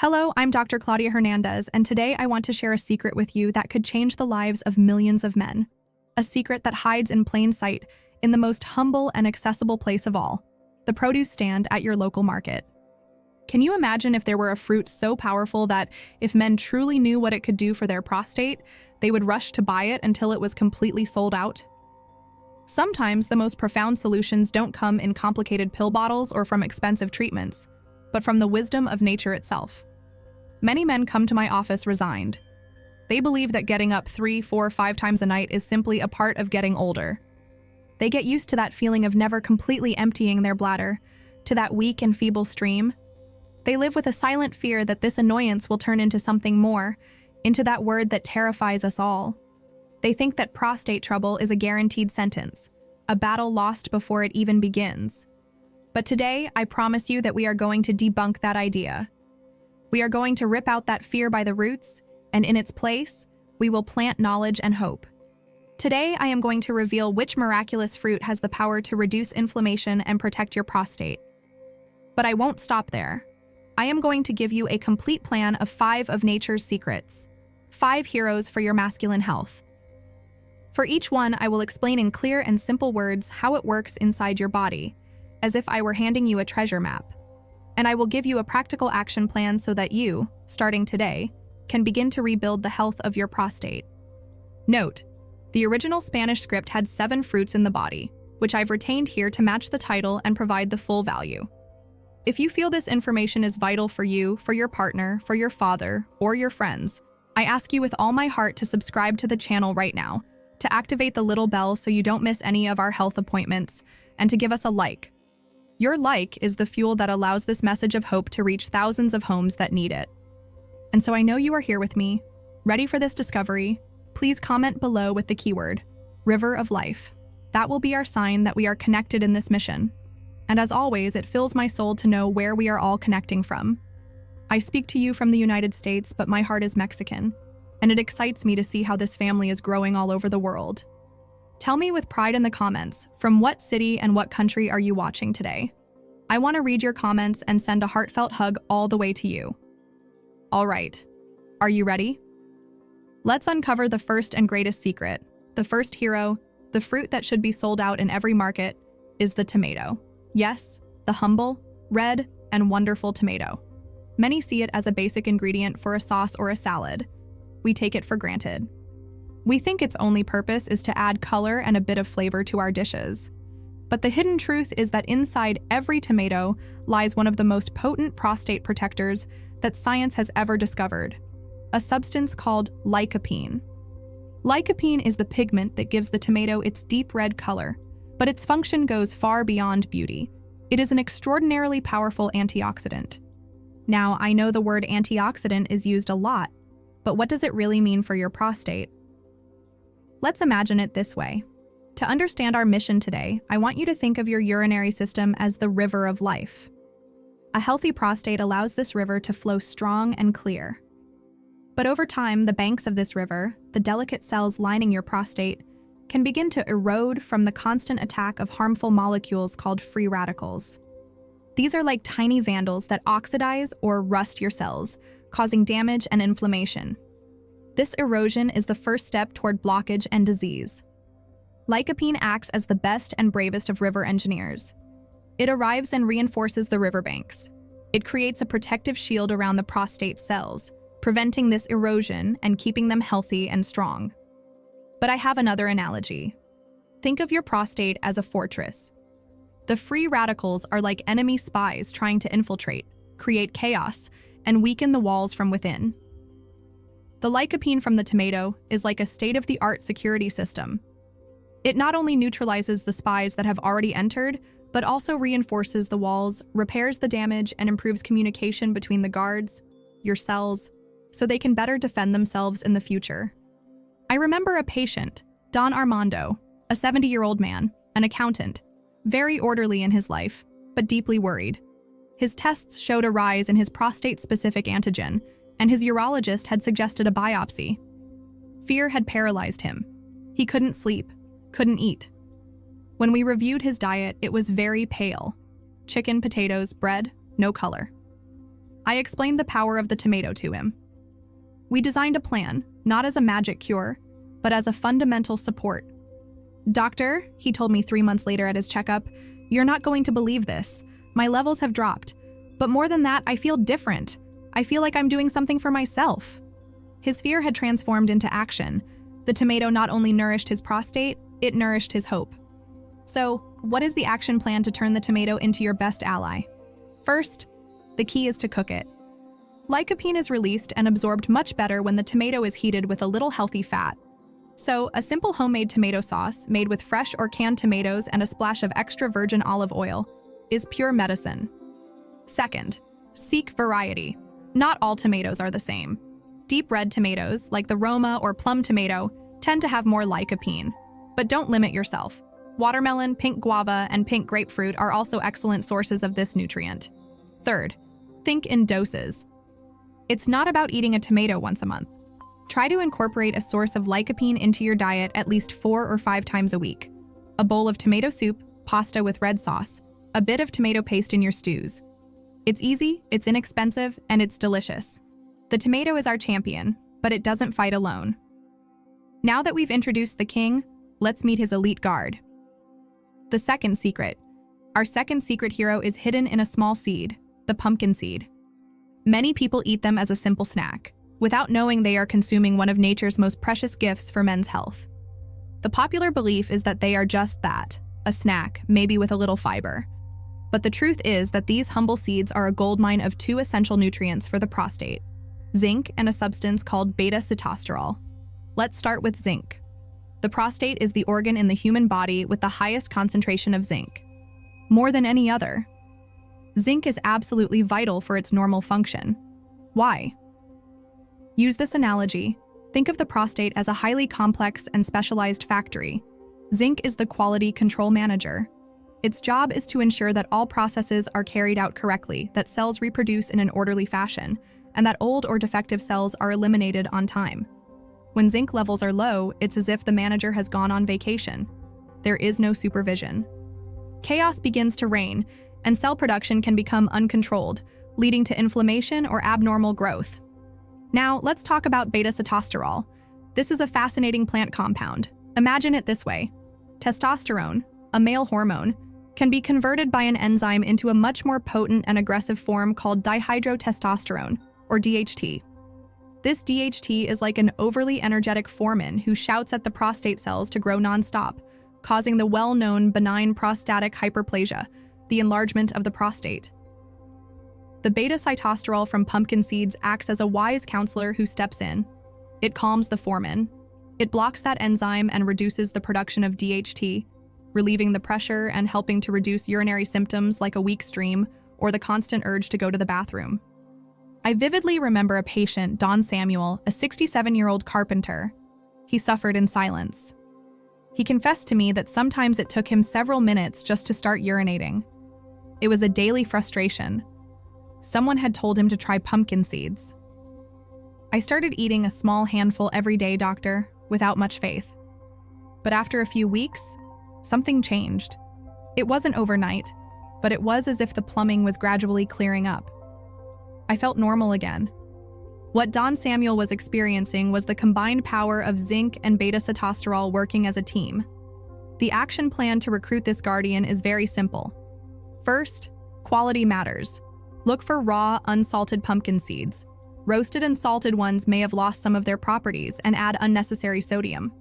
Hello, I'm Dr. Claudia Hernandez, and today I want to share a secret with you that could change the lives of millions of men. A secret that hides in plain sight in the most humble and accessible place of all, the produce stand at your local market. Can you imagine if there were a fruit so powerful that if men truly knew what it could do for their prostate, they would rush to buy it until it was completely sold out? Sometimes the most profound solutions don't come in complicated pill bottles or from expensive treatments, but from the wisdom of nature itself. Many men come to my office resigned. They believe that getting up 3, 4, 5 times a night is simply a part of getting older. They get used to that feeling of never completely emptying their bladder, to that weak and feeble stream. They live with a silent fear that this annoyance will turn into something more, into that word that terrifies us all. They think that prostate trouble is a guaranteed sentence, a battle lost before it even begins. But today, I promise you that we are going to debunk that idea. We are going to rip out that fear by the roots, and in its place, we will plant knowledge and hope. Today, I am going to reveal which miraculous fruit has the power to reduce inflammation and protect your prostate. But I won't stop there. I am going to give you a complete plan of 5 of nature's secrets, 5 heroes for your masculine health. For each one, I will explain in clear and simple words how it works inside your body, as if I were handing you a treasure map. And I will give you a practical action plan so that you, starting today, can begin to rebuild the health of your prostate. Note, the original Spanish script had 7 fruits in the body, which I've retained here to match the title and provide the full value. If you feel this information is vital for you, for your partner, for your father, or your friends, I ask you with all my heart to subscribe to the channel right now, to activate the little bell so you don't miss any of our health appointments, and to give us a like. Your like is the fuel that allows this message of hope to reach thousands of homes that need it. And so I know you are here with me, ready for this discovery. Please comment below with the keyword, River of Life. That will be our sign that we are connected in this mission. And as always, it fills my soul to know where we are all connecting from. I speak to you from the United States, but my heart is Mexican, and it excites me to see how this family is growing all over the world. Tell me with pride in the comments, from what city and what country are you watching today? I want to read your comments and send a heartfelt hug all the way to you. All right, are you ready? Let's uncover the first and greatest secret. The first hero, the fruit that should be sold out in every market, is the tomato. Yes, the humble, red, and wonderful tomato. Many see it as a basic ingredient for a sauce or a salad. We take it for granted. We think its only purpose is to add color and a bit of flavor to our dishes. But the hidden truth is that inside every tomato lies one of the most potent prostate protectors that science has ever discovered, a substance called lycopene. Lycopene is the pigment that gives the tomato its deep red color, but its function goes far beyond beauty. It is an extraordinarily powerful antioxidant. Now, I know the word antioxidant is used a lot, but what does it really mean for your prostate? Let's imagine it this way. To understand our mission today, I want you to think of your urinary system as the river of life. A healthy prostate allows this river to flow strong and clear. But over time, the banks of this river, the delicate cells lining your prostate, can begin to erode from the constant attack of harmful molecules called free radicals. These are like tiny vandals that oxidize or rust your cells, causing damage and inflammation. This erosion is the first step toward blockage and disease. Lycopene acts as the best and bravest of river engineers. It arrives and reinforces the riverbanks. It creates a protective shield around the prostate cells, preventing this erosion and keeping them healthy and strong. But I have another analogy. Think of your prostate as a fortress. The free radicals are like enemy spies trying to infiltrate, create chaos, and weaken the walls from within. The lycopene from the tomato is like a state-of-the-art security system. It not only neutralizes the spies that have already entered, but also reinforces the walls, repairs the damage, and improves communication between the guards, your cells, so they can better defend themselves in the future. I remember a patient, Don Armando, a 70-year-old man, an accountant, very orderly in his life, but deeply worried. His tests showed a rise in his prostate-specific antigen, and his urologist had suggested a biopsy. Fear had paralyzed him. He couldn't sleep, couldn't eat. When we reviewed his diet, it was very pale. Chicken, potatoes, bread, no color. I explained the power of the tomato to him. We designed a plan, not as a magic cure, but as a fundamental support. "Doctor," he told me 3 months later at his checkup, "you're not going to believe this. My levels have dropped. But more than that, I feel different. I feel like I'm doing something for myself." His fear had transformed into action. The tomato not only nourished his prostate, it nourished his hope. So, what is the action plan to turn the tomato into your best ally? First, the key is to cook it. Lycopene is released and absorbed much better when the tomato is heated with a little healthy fat. So, a simple homemade tomato sauce, made with fresh or canned tomatoes and a splash of extra virgin olive oil, is pure medicine. Second, seek variety. Not all tomatoes are the same. Deep red tomatoes, like the Roma or plum tomato, tend to have more lycopene. But don't limit yourself. Watermelon, pink guava, and pink grapefruit are also excellent sources of this nutrient. Third, think in doses. It's not about eating a tomato once a month. Try to incorporate a source of lycopene into your diet at least 4 or 5 times a week. A bowl of tomato soup, pasta with red sauce, a bit of tomato paste in your stews. It's easy, it's inexpensive, and it's delicious. The tomato is our champion, but it doesn't fight alone. Now that we've introduced the king, let's meet his elite guard. The second secret. Our second secret hero is hidden in a small seed, the pumpkin seed. Many people eat them as a simple snack, without knowing they are consuming one of nature's most precious gifts for men's health. The popular belief is that they are just that, a snack, maybe with a little fiber. But the truth is that these humble seeds are a goldmine of 2 essential nutrients for the prostate: zinc and a substance called beta-sitosterol. Let's start with zinc. The prostate is the organ in the human body with the highest concentration of zinc. More than any other. Zinc is absolutely vital for its normal function. Why? Use this analogy. Think of the prostate as a highly complex and specialized factory. Zinc is the quality control manager. Its job is to ensure that all processes are carried out correctly, that cells reproduce in an orderly fashion, and that old or defective cells are eliminated on time. When zinc levels are low, it's as if the manager has gone on vacation. There is no supervision. Chaos begins to reign, and cell production can become uncontrolled, leading to inflammation or abnormal growth. Now, let's talk about beta-sitosterol. This is a fascinating plant compound. Imagine it this way. Testosterone, a male hormone, can be converted by an enzyme into a much more potent and aggressive form called dihydrotestosterone, or DHT. This DHT is like an overly energetic foreman who shouts at the prostate cells to grow nonstop, causing the well-known benign prostatic hyperplasia, the enlargement of the prostate. The beta-sitosterol from pumpkin seeds acts as a wise counselor who steps in. It calms the foreman. It blocks that enzyme and reduces the production of DHT, relieving the pressure and helping to reduce urinary symptoms like a weak stream or the constant urge to go to the bathroom. I vividly remember a patient, Don Samuel, a 67-year-old carpenter. He suffered in silence. He confessed to me that sometimes it took him several minutes just to start urinating. It was a daily frustration. Someone had told him to try pumpkin seeds. I started eating a small handful every day, doctor, without much faith. But after a few weeks, something changed. It wasn't overnight, but it was as if the plumbing was gradually clearing up. I felt normal again. What Don Samuel was experiencing was the combined power of zinc and beta-sitosterol working as a team. The action plan to recruit this guardian is very simple. First, quality matters. Look for raw, unsalted pumpkin seeds. Roasted and salted ones may have lost some of their properties and add unnecessary sodium.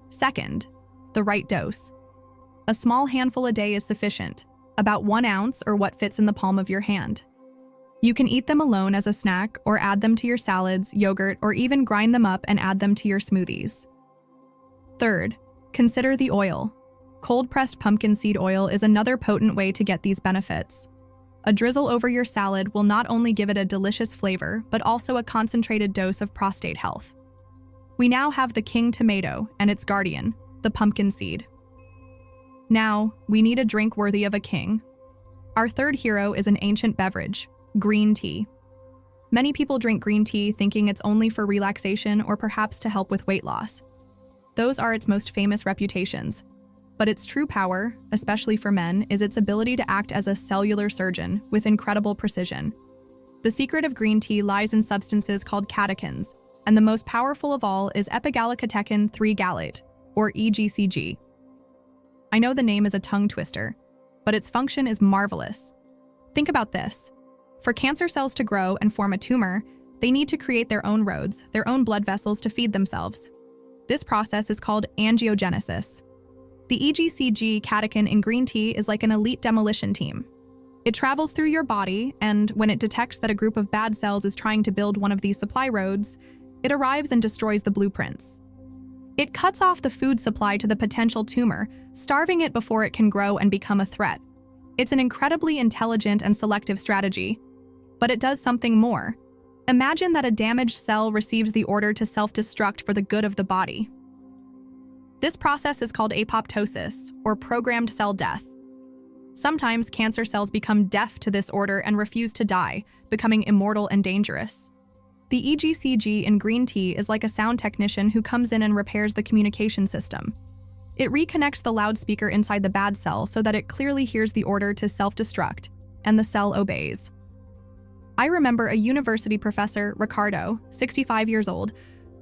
Second, the right dose. A small handful a day is sufficient, about 1 ounce or what fits in the palm of your hand. You can eat them alone as a snack or add them to your salads, yogurt, or even grind them up and add them to your smoothies. Third, consider the oil. Cold-pressed pumpkin seed oil is another potent way to get these benefits. A drizzle over your salad will not only give it a delicious flavor, but also a concentrated dose of prostate health. We now have the king tomato and its guardian, the pumpkin seed. Now, we need a drink worthy of a king. Our third hero is an ancient beverage, green tea. Many people drink green tea thinking it's only for relaxation or perhaps to help with weight loss. Those are its most famous reputations. But its true power, especially for men, is its ability to act as a cellular surgeon with incredible precision. The secret of green tea lies in substances called catechins, and the most powerful of all is epigallocatechin 3-gallate, or EGCG. I know the name is a tongue twister, but its function is marvelous. Think about this. For cancer cells to grow and form a tumor, they need to create their own roads, their own blood vessels to feed themselves. This process is called angiogenesis. The EGCG catechin in green tea is like an elite demolition team. It travels through your body, and when it detects that a group of bad cells is trying to build one of these supply roads, it arrives and destroys the blueprints. It cuts off the food supply to the potential tumor, starving it before it can grow and become a threat. It's an incredibly intelligent and selective strategy. But it does something more. Imagine that a damaged cell receives the order to self-destruct for the good of the body. This process is called apoptosis, or programmed cell death. Sometimes cancer cells become deaf to this order and refuse to die, becoming immortal and dangerous. The EGCG in green tea is like a sound technician who comes in and repairs the communication system. It reconnects the loudspeaker inside the bad cell so that it clearly hears the order to self-destruct, and the cell obeys. I remember a university professor, Ricardo, 65 years old,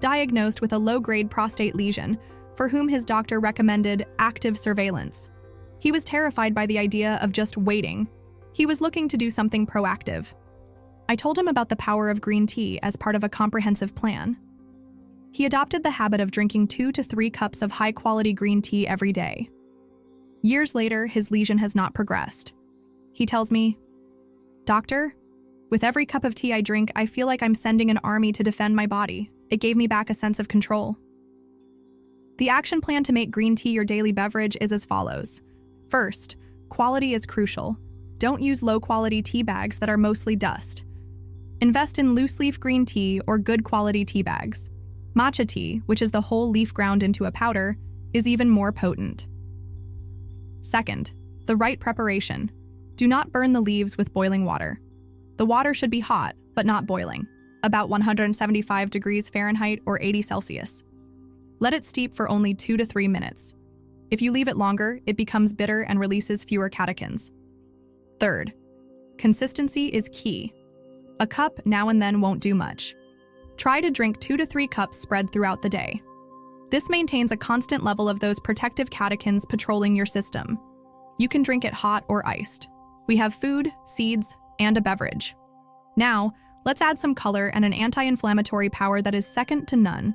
diagnosed with a low-grade prostate lesion, for whom his doctor recommended active surveillance. He was terrified by the idea of just waiting. He was looking to do something proactive. I told him about the power of green tea as part of a comprehensive plan. He adopted the habit of drinking 2 to 3 cups of high-quality green tea every day. Years later, his lesion has not progressed. He tells me, "Doctor, with every cup of tea I drink, I feel like I'm sending an army to defend my body. It gave me back a sense of control." The action plan to make green tea your daily beverage is as follows. First, quality is crucial. Don't use low-quality tea bags that are mostly dust. Invest in loose-leaf green tea or good-quality tea bags. Matcha tea, which is the whole leaf ground into a powder, is even more potent. Second, the right preparation. Do not burn the leaves with boiling water. The water should be hot, but not boiling, about 175 degrees Fahrenheit or 80 Celsius. Let it steep for only 2 to 3 minutes. If you leave it longer, it becomes bitter and releases fewer catechins. Third, consistency is key. A cup now and then won't do much. Try to drink 2 to 3 cups spread throughout the day. This maintains a constant level of those protective catechins patrolling your system. You can drink it hot or iced. We have food, seeds, and a beverage. Now, let's add some color and an anti-inflammatory power that is second to none.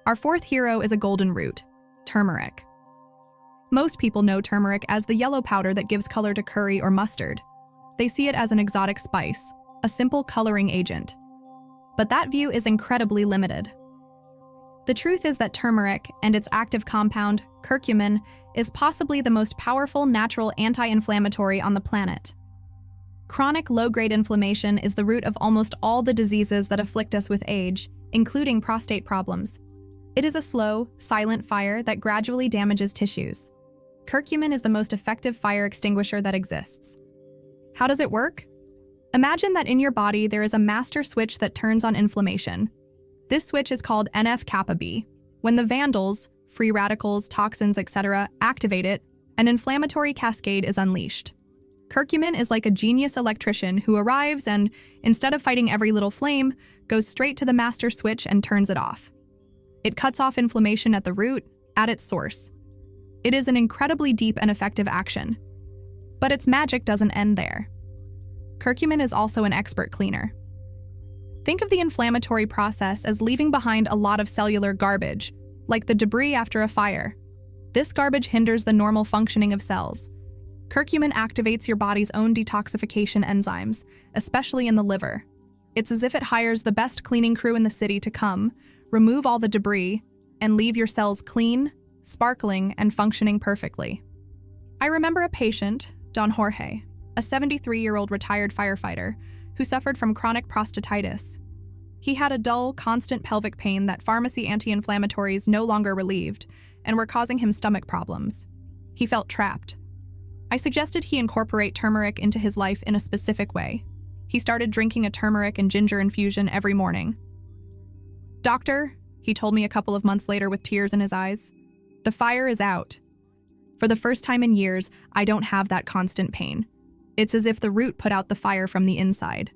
Our fourth hero is a golden root, turmeric. Most people know turmeric as the yellow powder that gives color to curry or mustard. They see it as an exotic spice, a simple coloring agent. But that view is incredibly limited. The truth is that turmeric and its active compound, curcumin, is possibly the most powerful natural anti-inflammatory on the planet. Chronic low-grade inflammation is the root of almost all the diseases that afflict us with age, including prostate problems. It is a slow, silent fire that gradually damages tissues. Curcumin is the most effective fire extinguisher that exists. How does it work? Imagine that in your body there is a master switch that turns on inflammation. This switch is called NF-kappa B. When the vandals, free radicals, toxins, etc., activate it, an inflammatory cascade is unleashed. Curcumin is like a genius electrician who arrives and, instead of fighting every little flame, goes straight to the master switch and turns it off. It cuts off inflammation at the root, at its source. It is an incredibly deep and effective action. But its magic doesn't end there. Curcumin is also an expert cleaner. Think of the inflammatory process as leaving behind a lot of cellular garbage, like the debris after a fire. This garbage hinders the normal functioning of cells. Curcumin activates your body's own detoxification enzymes, especially in the liver. It's as if it hires the best cleaning crew in the city to come, remove all the debris, and leave your cells clean, sparkling, and functioning perfectly. I remember a patient, Don Jorge, a 73-year-old retired firefighter, who suffered from chronic prostatitis. He had a dull, constant pelvic pain that pharmacy anti-inflammatories no longer relieved, and were causing him stomach problems. He felt trapped. I suggested he incorporate turmeric into his life in a specific way. He started drinking a turmeric and ginger infusion every morning. "Doctor," he told me a couple of months later with tears in his eyes, "the fire is out. For the first time in years, I don't have that constant pain. It's as if the root put out the fire from the inside."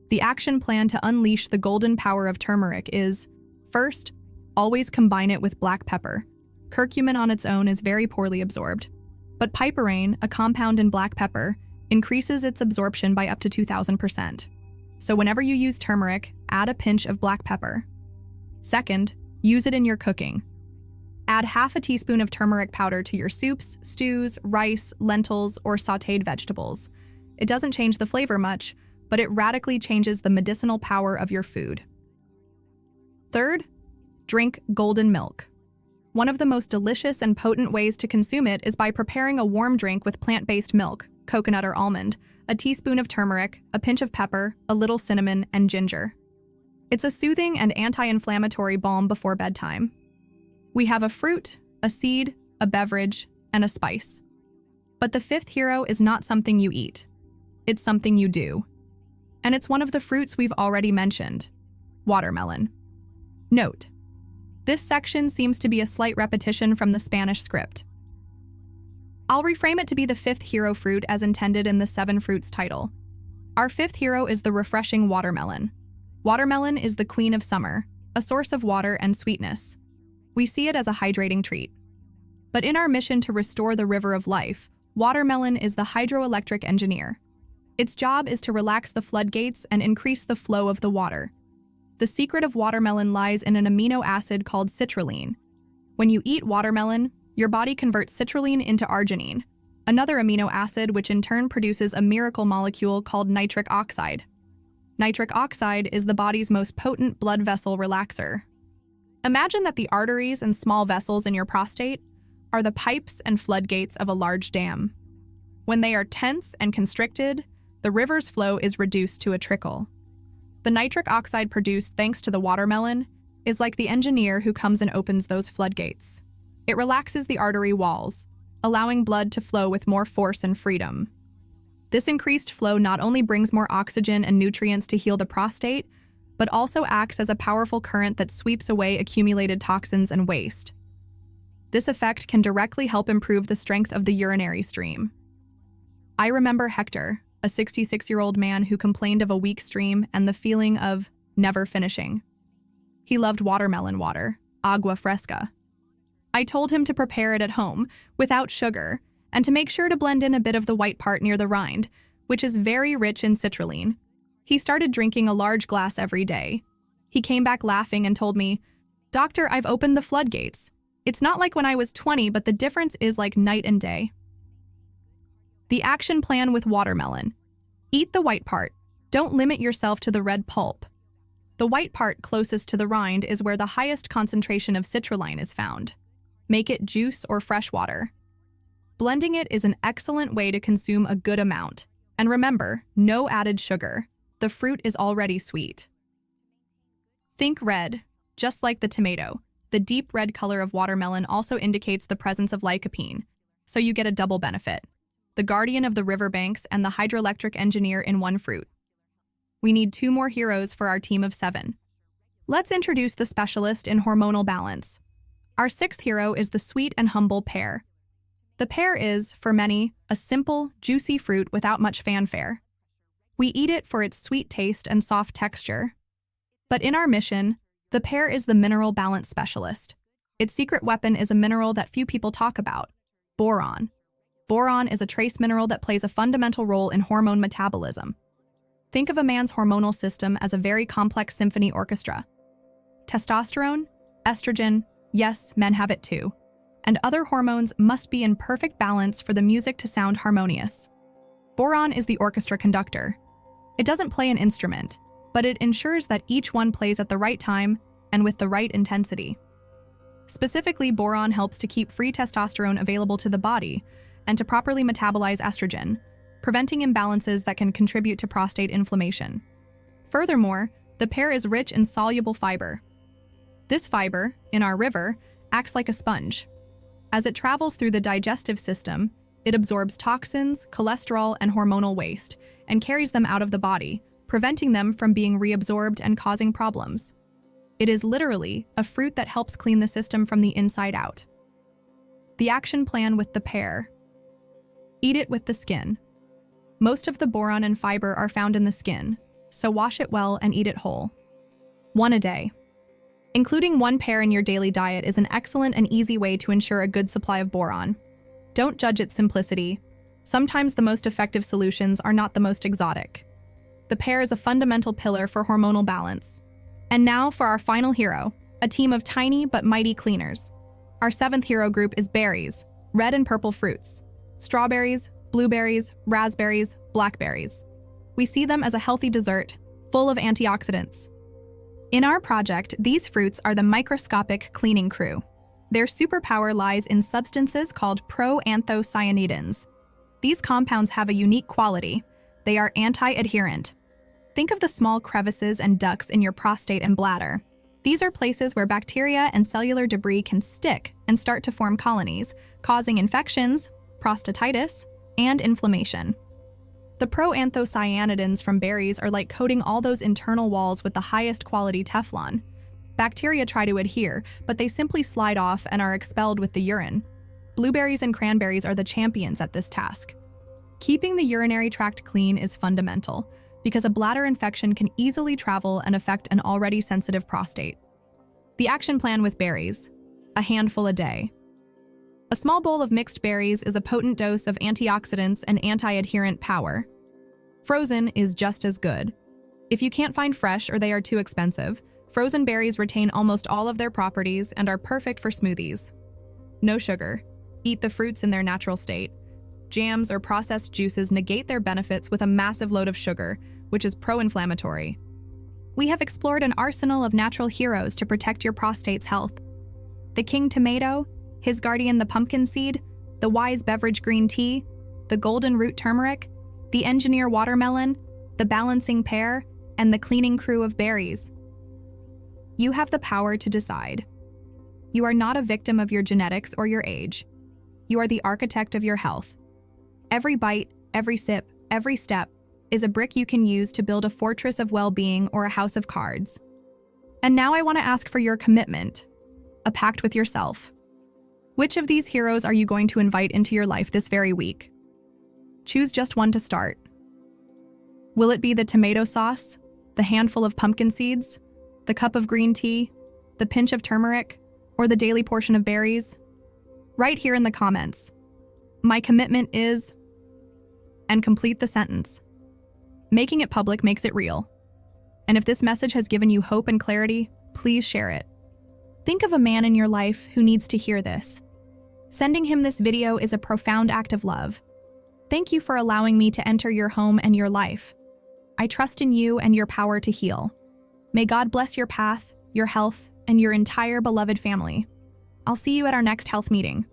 The action plan to unleash the golden power of turmeric is, first, always combine it with black pepper. Curcumin on its own is very poorly absorbed, but piperine, a compound in black pepper, increases its absorption by up to 2,000%. So whenever you use turmeric, add a pinch of black pepper. Second, use it in your cooking. Add half a teaspoon of turmeric powder to your soups, stews, rice, lentils, or sautéed vegetables. It doesn't change the flavor much, but it radically changes the medicinal power of your food. Third, drink golden milk. One of the most delicious and potent ways to consume it is by preparing a warm drink with plant-based milk, coconut or almond, a teaspoon of turmeric, a pinch of pepper, a little cinnamon, and ginger. It's a soothing and anti-inflammatory balm before bedtime. We have a fruit, a seed, a beverage, and a spice. But the fifth hero is not something you eat. It's something you do. And it's one of the fruits we've already mentioned, watermelon. Note: this section seems to be a slight repetition from the Spanish script. I'll reframe it to be the fifth hero fruit as intended in the Seven Fruits title. Our fifth hero is the refreshing watermelon. Watermelon is the queen of summer, a source of water and sweetness. We see it as a hydrating treat. But in our mission to restore the river of life, watermelon is the hydroelectric engineer. Its job is to relax the floodgates and increase the flow of the water. The secret of watermelon lies in an amino acid called citrulline. When you eat watermelon, your body converts citrulline into arginine, another amino acid which in turn produces a miracle molecule called nitric oxide. Nitric oxide is the body's most potent blood vessel relaxer. Imagine that the arteries and small vessels in your prostate are the pipes and floodgates of a large dam. When they are tense and constricted, the river's flow is reduced to a trickle. The nitric oxide produced thanks to the watermelon is like the engineer who comes and opens those floodgates. It relaxes the artery walls, allowing blood to flow with more force and freedom. This increased flow not only brings more oxygen and nutrients to heal the prostate, but also acts as a powerful current that sweeps away accumulated toxins and waste. This effect can directly help improve the strength of the urinary stream. I remember Hector, a 66-year-old man who complained of a weak stream and the feeling of never finishing. He loved watermelon water, agua fresca. I told him to prepare it at home, without sugar, and to make sure to blend in a bit of the white part near the rind, which is very rich in citrulline. He started drinking a large glass every day. He came back laughing and told me, "Doctor, I've opened the floodgates. It's not like when I was 20, but the difference is like night and day." The action plan with watermelon. Eat the white part. Don't limit yourself to the red pulp. The white part closest to the rind is where the highest concentration of citrulline is found. Make it juice or fresh water. Blending it is an excellent way to consume a good amount. And remember, no added sugar. The fruit is already sweet. Think red, just like the tomato. The deep red color of watermelon also indicates the presence of lycopene, so you get a double benefit: the guardian of the riverbanks and the hydroelectric engineer in one fruit. We need 2 more heroes for our team of 7. Let's introduce the specialist in hormonal balance. Our 6th hero is the sweet and humble pear. The pear is, for many, a simple, juicy fruit without much fanfare. We eat it for its sweet taste and soft texture. But in our mission, the pear is the mineral balance specialist. Its secret weapon is a mineral that few people talk about: boron. Boron is a trace mineral that plays a fundamental role in hormone metabolism. Think of a man's hormonal system as a very complex symphony orchestra. Testosterone, estrogen, yes, men have it too, and other hormones must be in perfect balance for the music to sound harmonious. Boron is the orchestra conductor. It doesn't play an instrument, but it ensures that each one plays at the right time and with the right intensity. Specifically, boron helps to keep free testosterone available to the body and to properly metabolize estrogen, preventing imbalances that can contribute to prostate inflammation. Furthermore, the pear is rich in soluble fiber. This fiber, in our river, acts like a sponge. As it travels through the digestive system, it absorbs toxins, cholesterol, and hormonal waste, and carries them out of the body, preventing them from being reabsorbed and causing problems. It is literally a fruit that helps clean the system from the inside out. The action plan with the pear. Eat it with the skin. Most of the boron and fiber are found in the skin, so wash it well and eat it whole. 1 a day. Including 1 pear in your daily diet is an excellent and easy way to ensure a good supply of boron. Don't judge its simplicity. Sometimes the most effective solutions are not the most exotic. The pear is a fundamental pillar for hormonal balance. And now for our final hero, a team of tiny but mighty cleaners. Our 7th hero group is berries, red and purple fruits, strawberries, blueberries, raspberries, blackberries. We see them as a healthy dessert, full of antioxidants. In our project, these fruits are the microscopic cleaning crew. Their superpower lies in substances called proanthocyanidins. These compounds have a unique quality. They are anti-adherent. Think of the small crevices and ducts in your prostate and bladder. These are places where bacteria and cellular debris can stick and start to form colonies, causing infections, prostatitis, and inflammation. The proanthocyanidins from berries are like coating all those internal walls with the highest quality Teflon. Bacteria try to adhere, but they simply slide off and are expelled with the urine. Blueberries and cranberries are the champions at this task. Keeping the urinary tract clean is fundamental, because a bladder infection can easily travel and affect an already sensitive prostate. The action plan with berries: a handful a day. A small bowl of mixed berries is a potent dose of antioxidants and anti-adherent power. Frozen is just as good. If you can't find fresh or they are too expensive, frozen berries retain almost all of their properties and are perfect for smoothies. No sugar. Eat the fruits in their natural state. Jams or processed juices negate their benefits with a massive load of sugar, which is pro-inflammatory. We have explored an arsenal of natural heroes to protect your prostate's health. The king tomato, his guardian the pumpkin seed, the wise beverage green tea, the golden root turmeric, the engineer watermelon, the balancing pear, and the cleaning crew of berries. You have the power to decide. You are not a victim of your genetics or your age. You are the architect of your health. Every bite, every sip, every step is a brick you can use to build a fortress of well-being or a house of cards. And now I want to ask for your commitment, a pact with yourself. Which of these heroes are you going to invite into your life this very week? Choose just one to start. Will it be the tomato sauce, the handful of pumpkin seeds, the cup of green tea, the pinch of turmeric, or the daily portion of berries? Write here in the comments. My commitment is... and complete the sentence. Making it public makes it real. And if this message has given you hope and clarity, please share it. Think of a man in your life who needs to hear this. Sending him this video is a profound act of love. Thank you for allowing me to enter your home and your life. I trust in you and your power to heal. May God bless your path, your health, and your entire beloved family. I'll see you at our next health meeting.